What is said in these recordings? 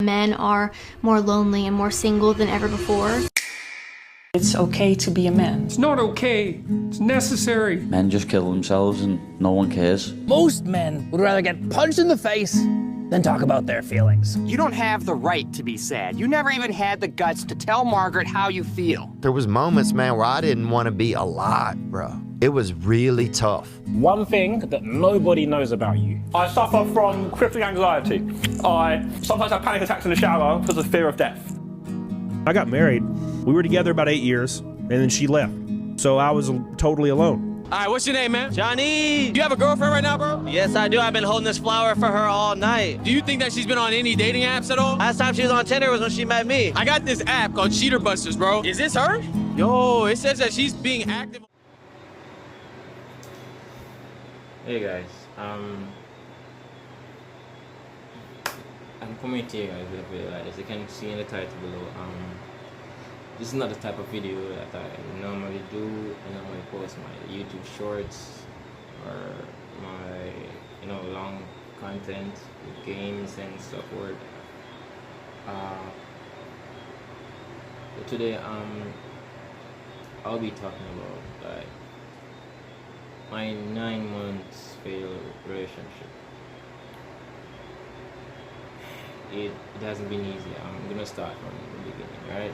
men are more lonely and more single than ever before. It's okay to be a man. It's not okay. It's necessary. Men just kill themselves and no one cares. Most men would rather get punched in the face than talk about their feelings. You don't have the right to be sad. You never even had the guts to tell Margaret how you feel. There was moments, man, where I didn't want to be alive, bro. It was really tough. One thing that nobody knows about you. I suffer from cryptic anxiety. I sometimes have panic attacks in the shower because of fear of death. I got married. We were together about 8 years, and then she left. So I was totally alone. All right, what's your name, man? Johnny. Do you have a girlfriend right now, bro? Yes, I do. I've been holding this flower for her all night. Do you think that she's been on any dating apps at all? Last time she was on Tinder was when she met me. I got this app called Cheater Busters, bro. Is this her? Yo, it says that she's being active. Hey guys, I'm coming to you guys with a video like this. You can see in the title below. This is not the type of video that I normally do. I normally post my YouTube shorts or my long content with games and so forth. But today I'll be talking about like my 9 months failed relationship. It hasn't been easy. I'm gonna start from the beginning, right?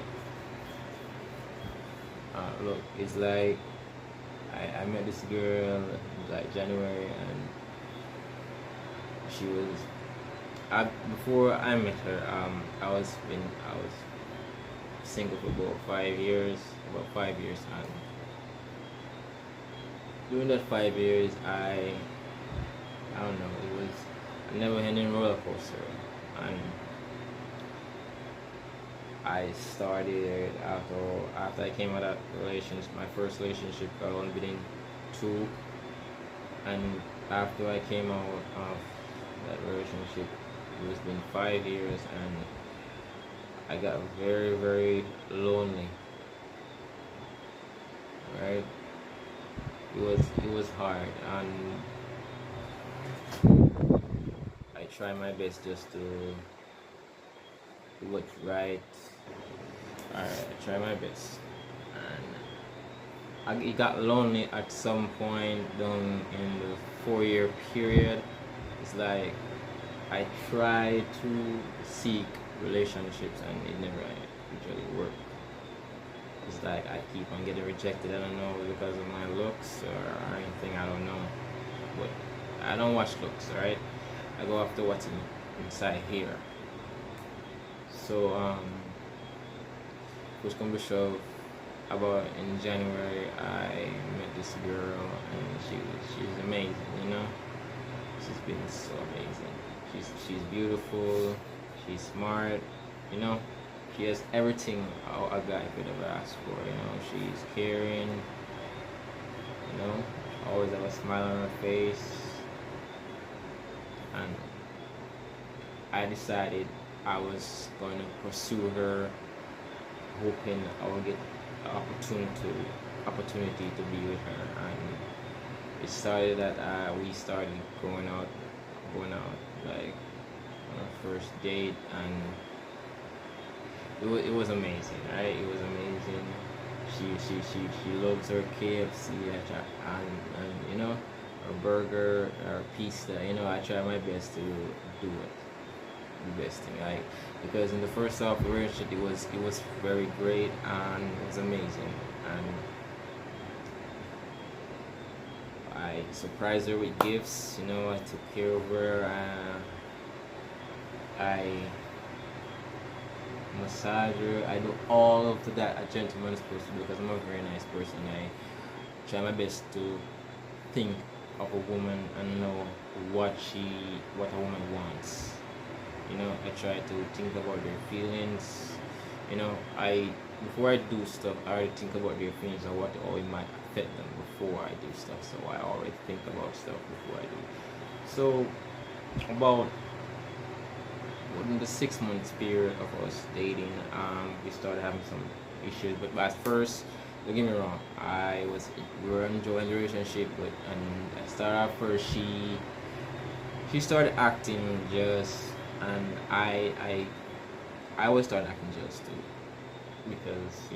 Look, it's like I met this girl like January, and she was before I met her. I was single for about 5 years, and during that 5 years, I don't know, it was a never-ending roller coaster, and I started after I came out of that relationship, my first relationship, I only been in 2, and after I came out of that relationship, it was been 5 years, and I got very, very lonely, right? It was hard, and I try my best just to do what's right. I try my best, and it got lonely at some point down in the 4-year period. It's like I try to seek relationships, and it never usually worked. It's like I keep on getting rejected. I don't know because of my looks or anything, I don't know. But I don't watch looks, right? I go after what's inside here. So push come to shove, about in January I met this girl, and she's amazing, you know. She's been so amazing. She's beautiful, she's smart, you know. She has everything a guy could ever ask for, you know. She's caring, you know, always have a smile on her face. And I decided I was going to pursue her, hoping I would get the opportunity to be with her. And it started that we started going out like on our first date, and it was amazing, right? It was amazing. She loves her KFC, and you know, her burger, her pizza. You know, I try my best to do it, the best thing, like, because in the first half of the relationship it was very great, and it was amazing, and I surprised her with gifts. You know, I took care of her. I massage her. I do all of that a gentleman is supposed to do, because I'm a very nice person. I try my best to think of a woman and know what a woman wants. You know, I try to think about their feelings. You know, before I do stuff, I already think about their feelings and how it might affect them before I do stuff. So I already think about stuff before I do. So about within the 6 months period of us dating, we started having some issues. But at first, don't get me wrong, we were enjoying the relationship, and I started out first. She started acting just, and I I always start acting jealous too, because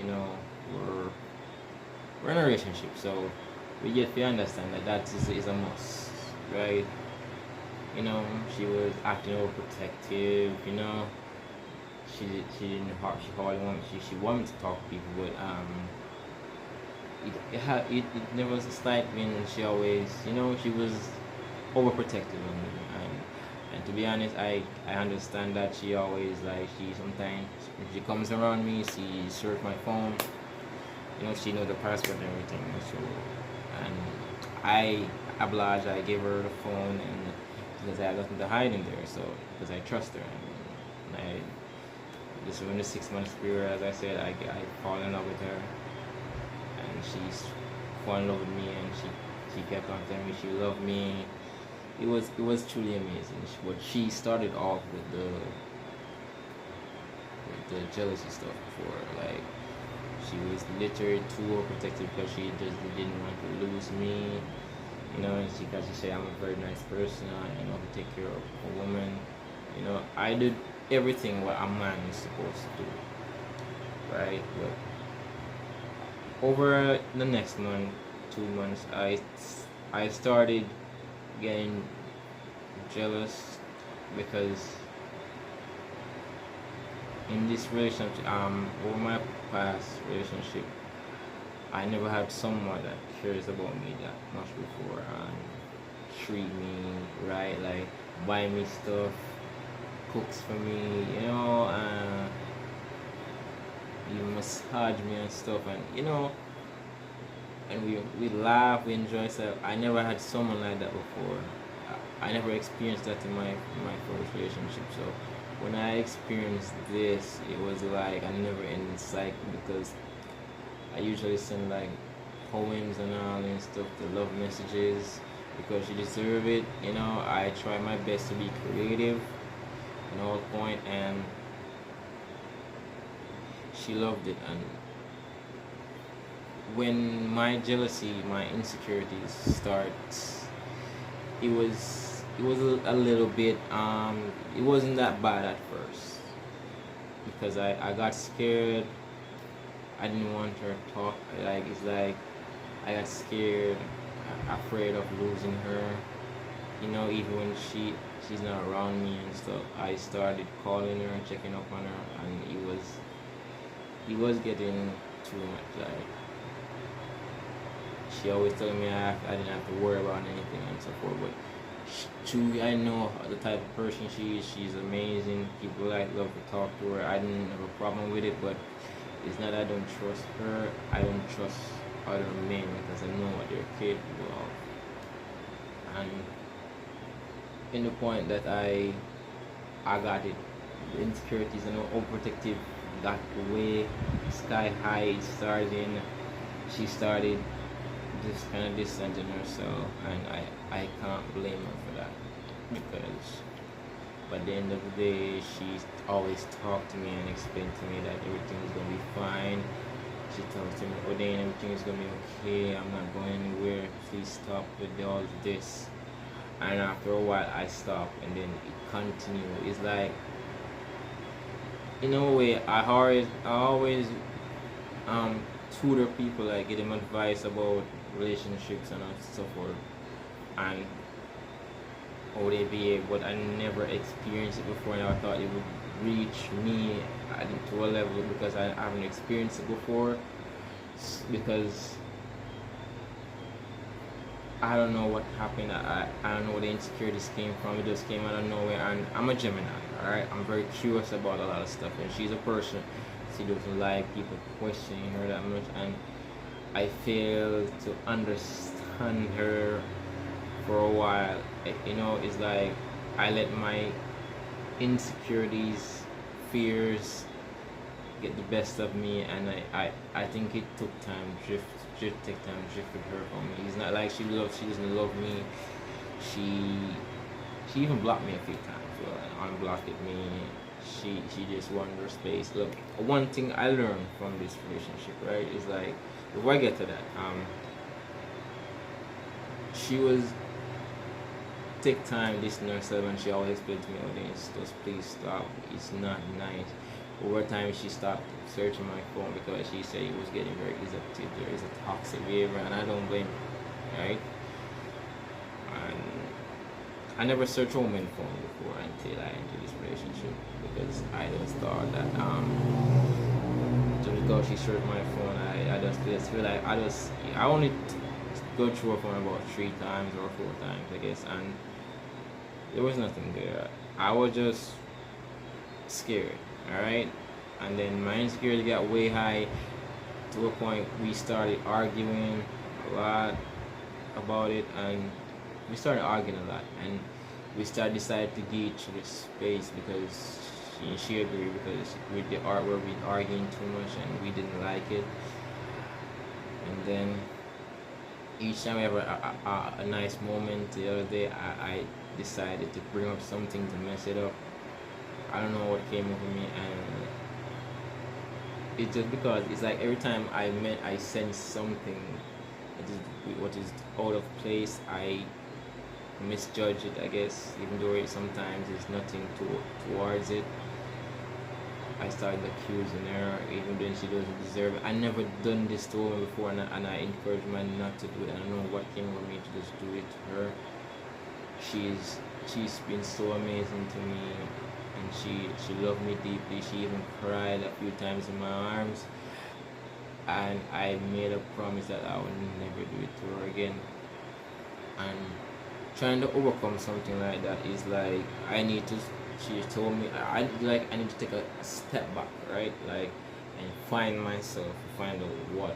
we're in a relationship, so we get to understand that is a must, right? She was acting overprotective. She hardly wanted to talk to people, but it there was a slight when she always, she was overprotective of me, and to be honest, I understand that she always she sometimes when she comes around me, she search my phone, she knows the password and everything, so, and I oblige, I gave her the phone, and because I have nothing to hide in there, so because I trust her, and this was in the 6 months period, as I said, I fall in love with her, and she's fallen in love with me, and she kept on telling me she loved me. It was truly amazing. But she started off with the jealousy stuff before, she was literally too overprotective because she just didn't want to lose me. Because she said I'm a very nice person, I take care of a woman. I did everything what a man is supposed to do, right? But over the next month, 2 months, I started getting jealous because in this relationship, over my past relationship, I never had someone that cares about me that much before and treat me right, buy me stuff, cooks for me, you massage me and stuff, and and we laugh, we enjoy stuff. I never had someone like that before. I never experienced that in my first relationship. So when I experienced this, it was like a never-ending cycle, because I usually send poems and all and stuff, the love messages, because you deserve it. I try my best to be creative in all point, and she loved it. And when my jealousy, my insecurities starts, it was a little bit, it wasn't that bad at first, because I got scared. I didn't want her to talk. I got scared, afraid of losing her. Even when she's not around me and stuff, I started calling her and checking up on her, and it was getting too much. She always told me I didn't have to worry about anything and so forth. But I know the type of person she is. She's amazing. People love to talk to her. I didn't have a problem with it, but it's not that I don't trust her. I don't trust other men because I know what they're capable of. And in the point that I got it, the insecurities and overprotective got way sky high. It started. She started just kind of distancing herself, and I can't blame her for that, because by the end of the day, she always talked to me and explained to me that everything is gonna be fine. She tells me, "Oh, then everything is gonna be okay. I'm not going anywhere. Please stop with all this." And after a while, I stopped, and then it continued. It's like, in a way, I always tutor people, give them advice about relationships and so forth, and how they behave, but I never experienced it before, and I thought it would reach me to a level because I haven't experienced it before, because I don't know what happened. I don't know where the insecurities came from. It just came out of nowhere, and I'm a Gemini, alright? I'm very curious about a lot of stuff, and she's a person. She doesn't like people questioning her that much, and I failed to understand her for a while. It's like I let my insecurities, fears get the best of me, and I think it took time, drift with her from me. It's not like she doesn't love me. She even blocked me a few times, and unblocked me. She just wanted her space. Look, one thing I learned from this relationship, right, is before I get to that, she was take time listening to herself, and she always explained to me, "Oh, this, just please stop. It's not nice." over time she stopped searching my phone because she said it was getting very executive. There is a toxic behavior, and I don't blame her, right? And I never searched a woman's phone before until I entered this relationship, because I just thought that just because she searched my phone, I just feel like I only go through her phone about 3 times or 4 times, I guess, and there was nothing there. I was just scared, alright? And then my insecurity got way high to a point we started arguing a lot about it, and we started arguing a lot, and we decided to get each other space because she agreed, because with the art where we arguing too much and we didn't like it. And then each time we have a nice moment, the other day I decided to bring up something to mess it up. I don't know what came over me, and it's just because it's like every time I sense something what is out of place, I misjudge it, I guess, even though sometimes there's nothing towards it. I started accusing her even though she doesn't deserve it. I never done this to her before, and I encourage my not to do it. I don't know what came over me to just do it to her. She's been so amazing to me, and she loved me deeply. She even cried a few times in my arms, and I made a promise that I would never do it to her again. And trying to overcome something like that is like, she told me I need to take a step back, right? Like, and find myself, find out what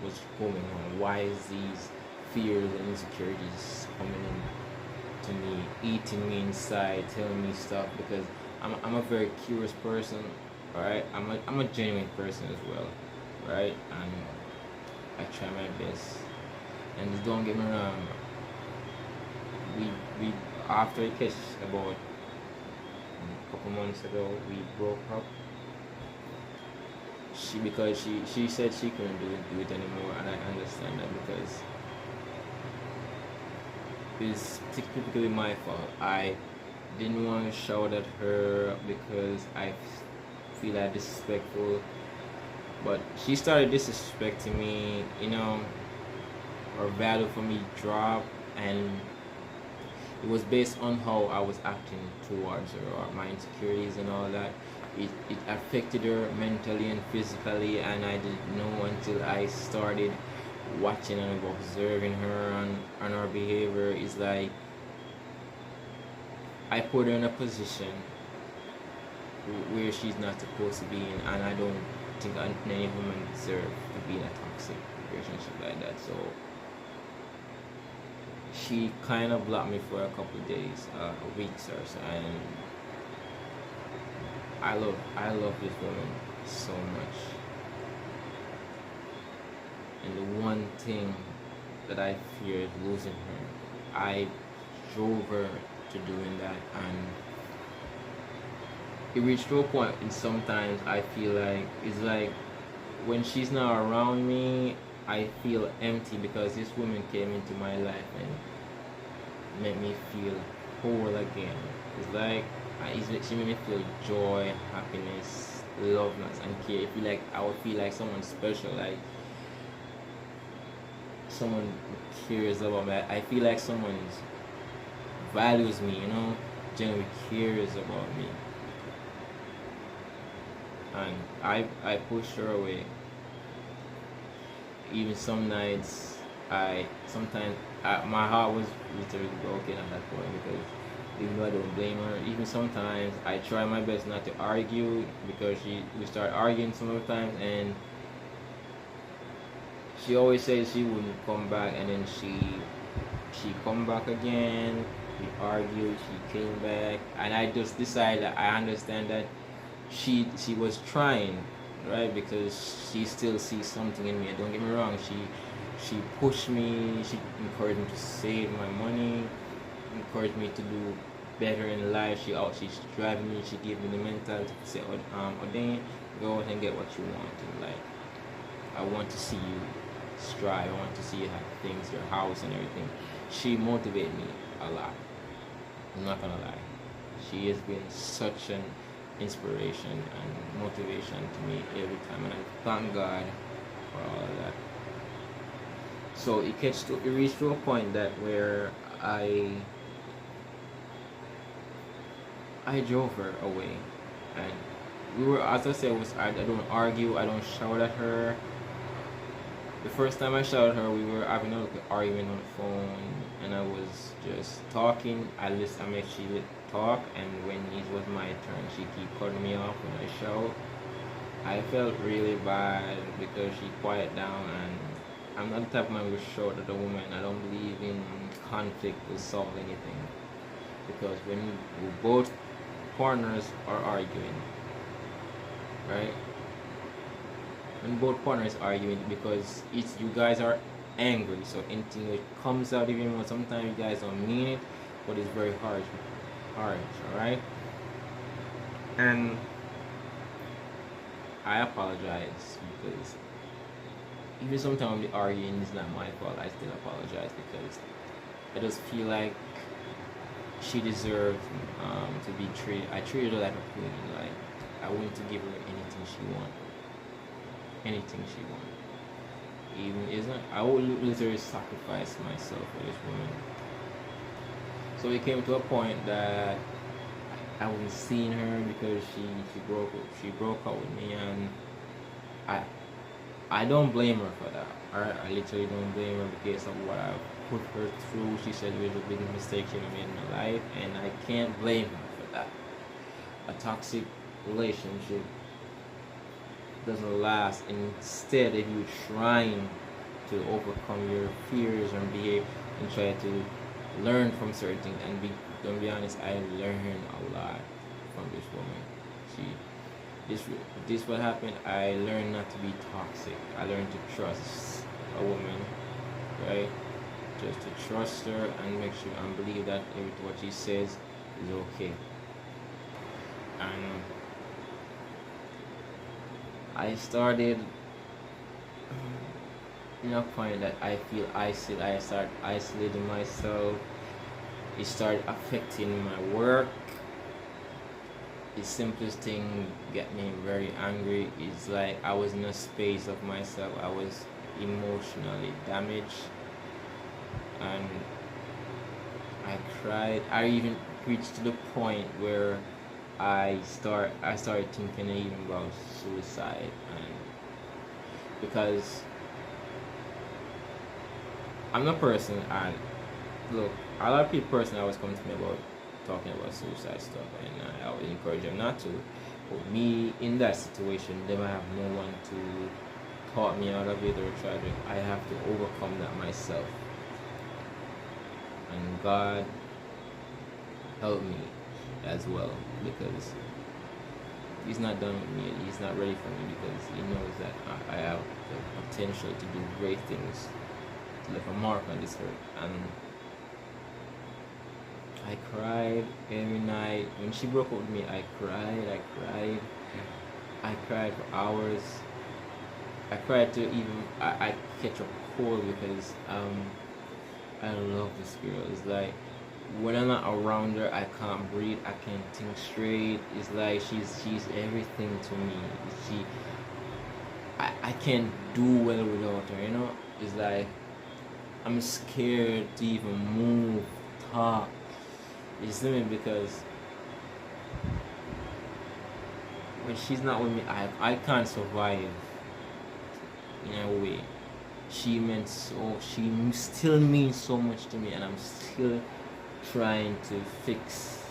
was going on. Why is these fears and insecurities coming in to me, eating me inside, telling me stuff? Because I'm a very curious person, right? I'm a genuine person as well, right? And I try my best. And just don't get me wrong, we after a kiss about a couple months ago, we broke up. Because she said she couldn't do it anymore, and I understand that, because it's typically my fault. I didn't want to shout at her because I feel like disrespectful, but she started disrespecting me, you know. Her value for me dropped, and it was based on how I was acting towards her, or my insecurities and all that. It affected her mentally and physically, and I didn't know until I started watching and observing her and her behavior. It's like I put her in a position where she's not supposed to be in, and I don't think any woman deserves to be in a toxic relationship like that. So she kind of blocked me for a couple of days, weeks or so, and I love this woman so much. And the one thing that I feared losing her, I drove her to doing that, and it reached to a point, and sometimes I feel like it's like when she's not around me, I feel empty, because this woman came into my life and made me feel whole again. It's like she made me feel joy, happiness, loveness, and care. I would feel like someone special, like someone cares about me. I feel like someone values me, you know, genuinely cares about me. And I pushed her away. Even some nights, my heart was literally broken at that point, because even though I don't blame her, even sometimes I try my best not to argue, because we start arguing some of the times, and she always says she wouldn't come back, and then she come back again. We argued, she came back, and I just decided that I understand that she was trying, right? Because she still sees something in me. Don't get me wrong, she pushed me, she encouraged me to save my money, encouraged me to do better in life. She's driving me, she gave me the mentality to say, Ordain, go out and get what you want in life. I want to see you strive, I want to see you have things, your house and everything. She motivated me a lot, I'm not gonna lie. She has been such an inspiration and motivation to me every time, and I thank God for all of that. So it reached to a point that where I drove her away, and we were, as I said, I don't argue, I don't shout at her. The first time I shouted at her, we were having a little argument on the phone, and I was just talking. I made she talk, and when it was my turn, she keep cutting me off when I shout. I felt really bad because she quieted down, and I'm not the type of man who shout at a woman. I don't believe in conflict to solve anything, because when both partners are arguing, right? When both partners are arguing, because you guys are angry, so anything that comes out, even though sometimes you guys don't mean it, but it's very harsh, alright? And I apologize, because even sometimes the arguing is not my fault. I still apologize, because I just feel like she deserves to be treated. I treated her like a queen. Like, I wanted to give her anything she wanted. Anything she wanted. I would literally sacrifice myself for this woman. So it came to a point that I wasn't seeing her because she broke up with me, and I don't blame her for that. Alright, I literally don't blame her because of what I put her through. She said it was the biggest mistake she ever made in her life, and I can't blame her for that. A toxic relationship doesn't last. Instead, if you're trying to overcome your fears and behave and try to learn from certain things, and don't be honest, I learned a lot from this woman. This what happened. I learned not to be toxic. I learned to trust a woman, right? Just to trust her and make sure and believe that everything what she says is okay. And I started in a point that I feel isolated. I started isolating myself. It started affecting my work. The simplest thing get me very angry is like I was in a space of myself. I was emotionally damaged, and I cried. I even reached to the point where I started thinking even about suicide, and because I'm the person, and look, a lot of people personally always come to me about talking about suicide stuff, and I always encourage them not to. But me in that situation, they might have no one to talk me out of it or try to. I have to overcome that myself, and God help me as well, because He's not done with me. He's not ready for me, because He knows that I have the potential to do great things, to leave a mark on this earth. And I cried every night. When she broke up with me, I cried for hours. I cried to even I catch a cold, because I love this girl. It's like when I'm not around her, I can't breathe, I can't think straight. It's like she's everything to me. I can't do well without her, you know? It's like I'm scared to even move, talk. You see me? Because when she's not with me, I can't survive in a way. She still means so much to me, and I'm still trying to fix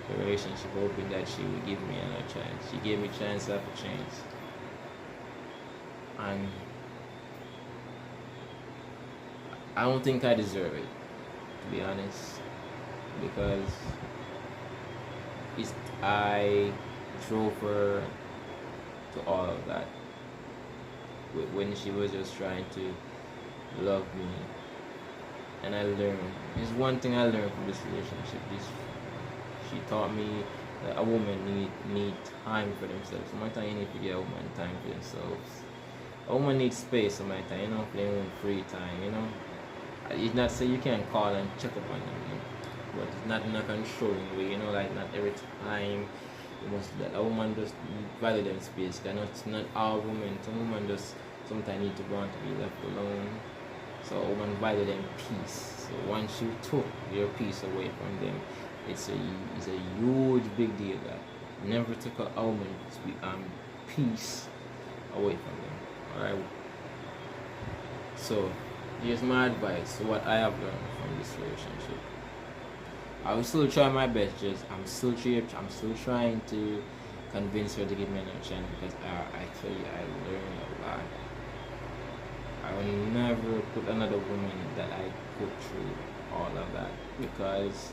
the relationship, hoping that she will give me another chance. She gave me chance after chance, and I don't think I deserve it, to be honest, because I drove her to all of that when she was just trying to love me. And I learned, there's one thing I learned from this relationship. She taught me that a woman need time for themselves. Sometimes you need to give a woman time for themselves. A woman needs space sometimes, you know, playing with free time, you know. It's not say you can't call and check up on them, you know, but it's not in a controlling way, you know, like not every time You must let a woman just value them space. Not all women. Some women just sometimes need to want to be left alone. So a woman value them peace. So once you took your peace away from them, it's a huge big deal that never took a woman's peace away from them. Alright. So here's my advice, what I have learned from this relationship. I will still try my best, I'm still trying to convince her to give me another chance, because I tell you, I learned a lot. I will never put another woman that I put through all of that, because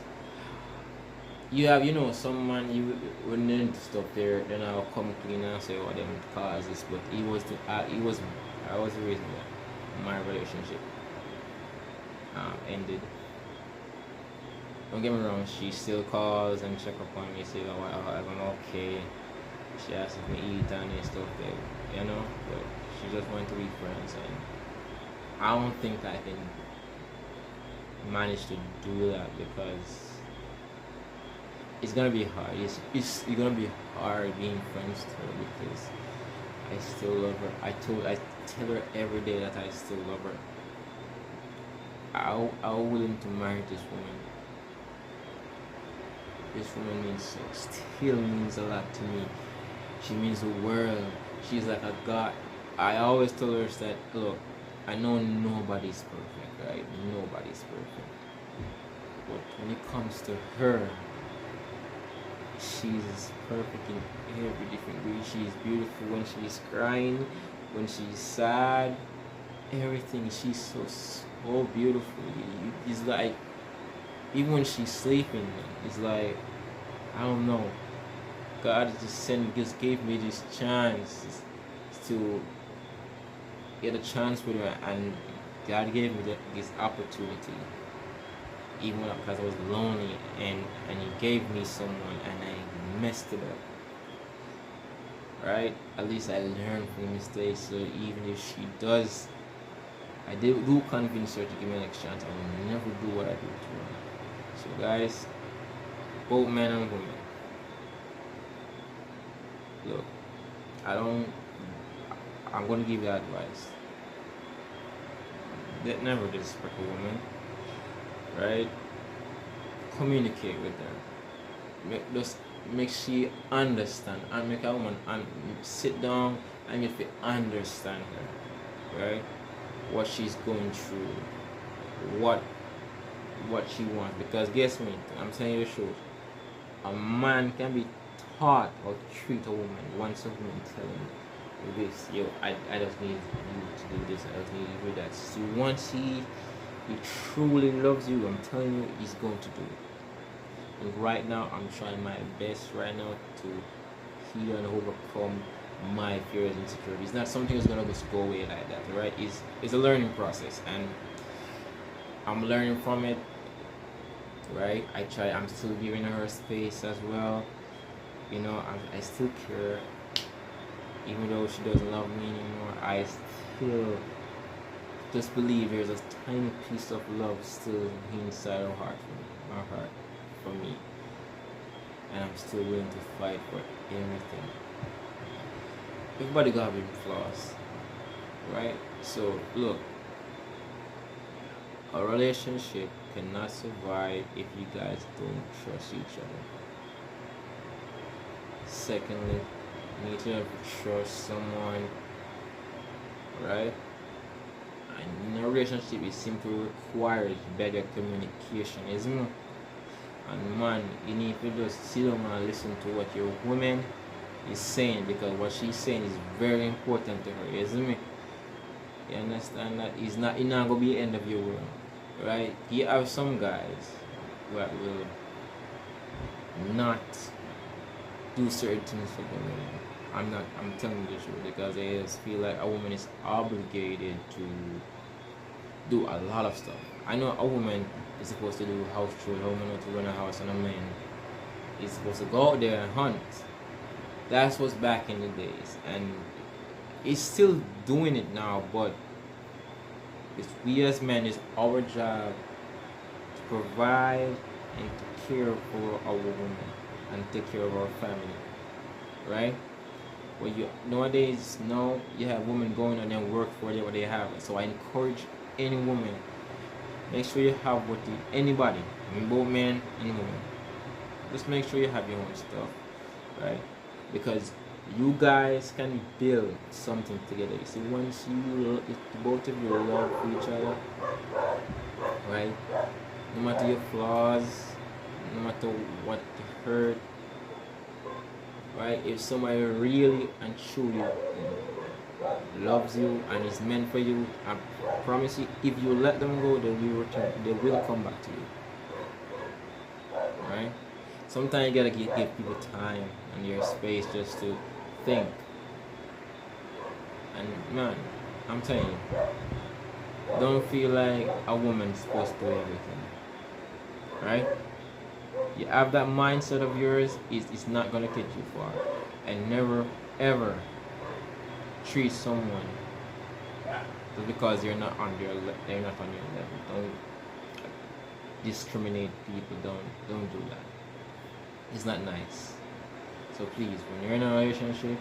you have, someone you when they stuff there, then I'll come clean and say what them cause this, but I was the reason that my relationship ended. Don't get me wrong, she still calls and check up on me, say I'm okay. She asks if me eat and stuff there, but she just wants to be friends, and I don't think I can manage to do that, because it's gonna be hard. It's gonna be hard being friends to her, because I still love her. I tell her every day that I still love her. I'm willing to marry this woman. This woman still means a lot to me. She means the world. She's like a god. I always tell her that, look, I know nobody's perfect, right? Nobody's perfect. But when it comes to her, she's perfect in every different way. She's beautiful when she's crying, when she's sad, everything. She's so beautiful. It's like, even when she's sleeping, it's like, I don't know, God just gave me this chance to get a chance with her, and God gave me this opportunity, even because I was lonely, and He gave me someone, and I messed it up. Right? At least I learned from the mistakes. So even if she does, I do convince her to give me an next chance, I will never do what I do to her. So guys, both men and women, look, I'm going to give you advice. Never disrespect a woman, right? Communicate with her. Make she understand, and make a woman sit down and you have to understand her, right? What she's going through, what she wants. Because guess me, I'm telling you the truth, a man can be taught how to treat a woman once a woman tell him this, yo, I just need you to do this, I just need you to do that. So once he truly loves you, I'm telling you, he's going to do it. And right now, I'm trying my best right now to heal and overcome my fears and insecurities. It's not something that's gonna just go away like that, right? It's a learning process, and I'm learning from it, right? I'm still giving her space as well. I still care, even though she doesn't love me anymore. I still just believe there's a tiny piece of love still inside her heart, for me, and I'm still willing to fight for everything. Everybody got their flaws, right? So look, a relationship cannot survive if you guys don't trust each other. Secondly, you need to trust someone, right? And in a relationship, it simply requires better communication, isn't it? And man, you need to just sit down and listen to what your woman is saying, because what she's saying is very important to her, isn't it? You understand that? It's not gonna be the end of your world, right? You have some guys that will not do certain things for the women. I'm telling you the truth, because they just feel like a woman is obligated to do a lot of stuff. I know a woman is supposed to do house chores, a woman to run a house, and a man is supposed to go out there and hunt. That's what's back in the days, and it's still doing it now, but we as men, it's our job to provide and to care for our women and take care of our family. right? Well, you nowadays now you have women going and then work for what they have. So I encourage any woman, make sure you have what you, anybody, I mean, both men and women. Just make sure you have your own stuff, right? Because you guys can build something together. You see, once if both of you love each other, right? No matter your flaws, no matter what hurt, right? If somebody really and truly loves you and is meant for you, I promise you, if you let them go, they will return. They will come back to you, right? Sometimes you gotta give people time and your space just to think. And man, I'm telling you, don't feel like a woman's supposed to do everything, right? You have that mindset of yours, it's not gonna get you far. And never ever treat someone just because they're not on your level. Don't discriminate people. Don't do that. It's not nice. So please, when you're in a relationship,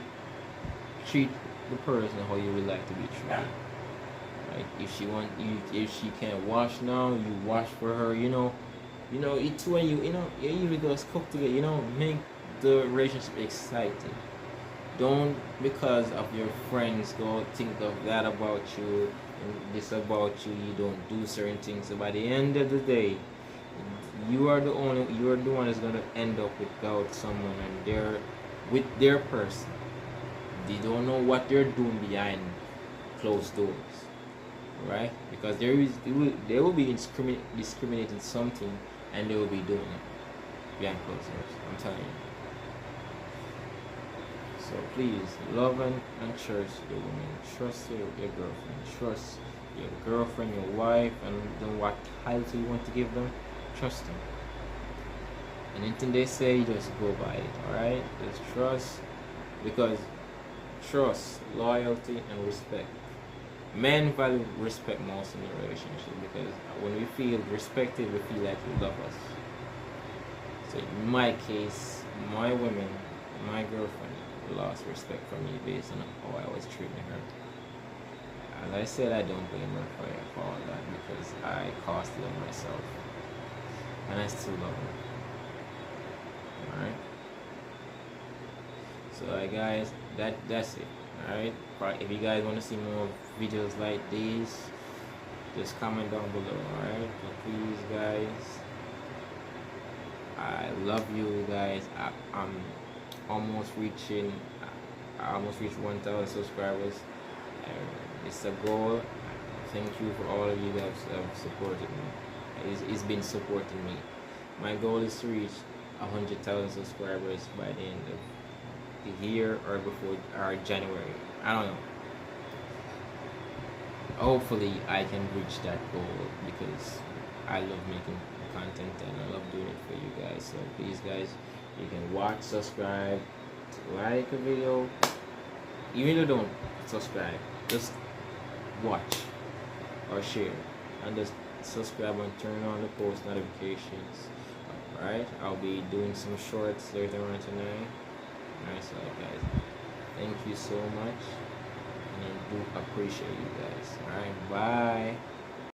treat the person how you would like to be treated. Right? If she can't wash now, you wash for her. You know, it too, and you guys cook together. Make the relationship exciting. Don't, because of your friends, go think of that about you and this about you. You don't do certain things. So by the end of the day, you are the one that's gonna end up without someone, and they're with their person. They don't know what they're doing behind closed doors, right? Because they will be discriminating something, and they will be doing it behind closed doors. I'm telling you. So please, love and trust your woman. Trust your girlfriend. Trust your girlfriend, your wife, and then what title you want to give them. Trust them. And anything they say, just go by it. Alright? Just trust. Because trust, loyalty, and respect. Men value respect most in a relationship, because when we feel respected, we feel like you love us. So in my case, my woman, my girlfriend, lost respect from me based on how I was treating her. As I said, I don't blame her for all that, because I caused it on myself. And I still love her. Alright? So guys, that's it. Alright? If you guys want to see more videos like these, just comment down below. Alright? So please guys, I love you guys. I almost reached 1,000 subscribers. It's a goal. Thank you for all of you that have supported me. It's been supporting me. My goal is to reach 100,000 subscribers by the end of the year, or before, or January. I don't know. Hopefully I can reach that goal, because I love making content and I love doing it for you guys. So please guys, you can watch, subscribe, like a video. Even if you don't subscribe, just watch or share, and just subscribe and turn on the post notifications. Alright, I'll be doing some shorts later on tonight. Alright, so guys, thank you so much, and I do appreciate you guys. Alright, bye.